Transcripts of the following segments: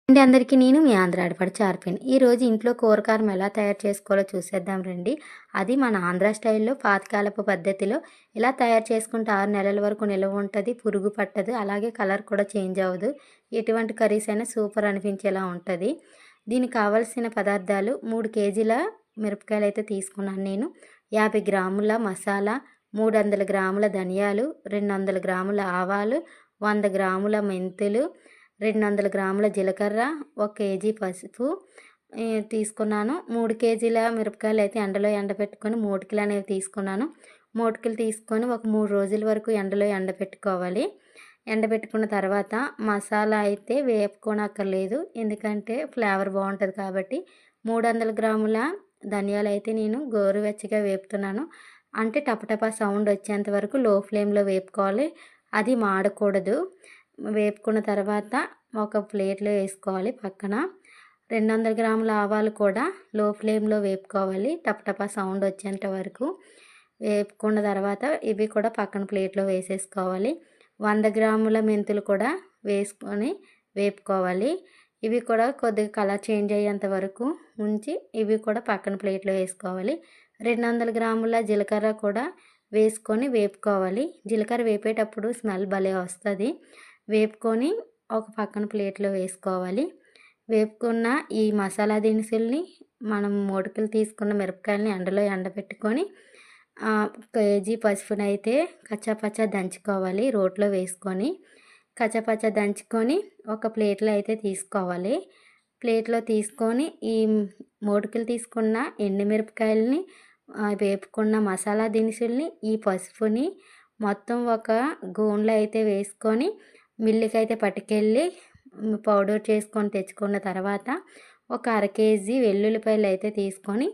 అండి అందరికీ నేను మీ ఆంధ్ర ఆడపడి చార్పిన్. ఈరోజు ఇంట్లో కూరకారం ఎలా తయారు చేసుకోవాలో చూసేద్దాం రండి. అది మన ఆంధ్ర స్టైల్లో పాతకాలపు పద్ధతిలో ఇలా తయారు చేసుకుంటే 6 నెలల వరకు నిల్వ ఉంటుంది, పురుగు పట్టదు, అలాగే కలర్ కూడా చేంజ్ అవ్వదు. ఎటువంటి కర్రీస్ అయినా సూపర్ అనిపించేలా ఉంటుంది. దీనికి కావలసిన పదార్థాలు 3 కేజీల మిరపకాయలు అయితే తీసుకున్నాను నేను. 50 గ్రాముల మసాలా, 300 గ్రాముల ధనియాలు, 200 గ్రాముల ఆవాలు, 100 గ్రాముల మెంతులు, 200 గ్రాముల జీలకర్ర, 1 కేజీ పసుపు తీసుకున్నాను. 3 కేజీల మిరపకాయలు అయితే ఎండలో ఎండబెట్టుకొని మోటుకులు అనేవి తీసుకున్నాను. మోటుకులు తీసుకొని ఒక 3 రోజుల వరకు ఎండలో ఎండబెట్టుకోవాలి. ఎండబెట్టుకున్న తర్వాత మసాలా అయితే వేపుకోనక్కర్లేదు, ఎందుకంటే ఫ్లేవర్ బాగుంటుంది కాబట్టి. 300 గ్రాముల ధనియాలు అయితే నేను గోరువెచ్చగా వేపుతున్నాను. అంటే టపటపా సౌండ్ వచ్చేంత వరకు లో ఫ్లేమ్లో వేపుకోవాలి, అది మాడకూడదు. వేపుకున్న తర్వాత ఒక ప్లేట్లో వేసుకోవాలి పక్కన. 200 గ్రాముల ఆవాలు కూడా లో ఫ్లేమ్లో వేపుకోవాలి, టపటపా సౌండ్ వచ్చేంత వరకు వేపుకున్న తర్వాత ఇవి కూడా పక్కన ప్లేట్లో వేసేసుకోవాలి. 100 గ్రాముల మెంతులు కూడా వేసుకొని వేపుకోవాలి. ఇవి కూడా కొద్దిగా కలర్ చేంజ్ అయ్యేంత వరకు ఉంచి ఇవి కూడా పక్కన ప్లేట్లో వేసుకోవాలి. 200 గ్రాముల జీలకర్ర కూడా వేసుకొని వేపుకోవాలి. జీలకర్ర వేపేటప్పుడు స్మెల్ భలే వస్తుంది. వేపుకొని ఒక పక్కన ప్లేట్లో వేసుకోవాలి. వేపుకున్న ఈ మసాలా దినుసుల్ని మనం మోటుకులు తీసుకున్న మిరపకాయలని ఎండలో ఎండబెట్టుకొని కేజీ పసుపునైతే కచ్చాపచ్చా దంచుకోవాలి. రోట్లో వేసుకొని కచ్చాపచ్చా దంచుకొని ఒక ప్లేట్లో అయితే తీసుకోవాలి. ప్లేట్లో తీసుకొని ఈ మోటుకులు తీసుకున్న ఎండుమిరపకాయలని, వేపుకున్న మసాలా దినుసుల్ని, ఈ పసుపుని మొత్తం ఒక గోన్లో అయితే వేసుకొని మిల్లుకి అయితే పట్టుకెళ్ళి పౌడర్ చేసుకొని తెచ్చుకున్న తర్వాత ఒక 1/2 కేజీ వెల్లుల్లిపాయలు అయితే తీసుకొని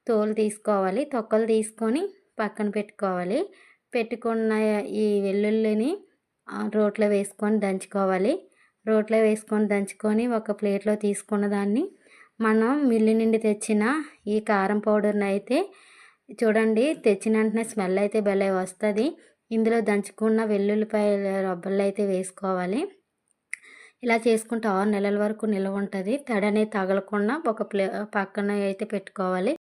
తోలు తీసుకోవాలి. తొక్కలు తీసుకొని పక్కన పెట్టుకోవాలి. పెట్టుకున్న ఈ వెల్లుల్లిని రోట్లో వేసుకొని దంచుకోవాలి. రోట్లో వేసుకొని దంచుకొని ఒక ప్లేట్లో తీసుకున్న దాన్ని మనం మిల్లు నుండి తెచ్చిన ఈ కారం పౌడర్ని అయితే చూడండి, తెచ్చిన వెంటనే స్మెల్ అయితే భలే వస్తుంది. ఇందులో దంచుకున్న వెల్లుల్లిపాయల రబ్బలు అయితే వేసుకోవాలి. ఇలా చేసుకుంటే 6 నెలల వరకు నిల్వ ఉంటుంది. తడి అనేది తగలకుండా ఒక పక్కన అయితే పెట్టుకోవాలి.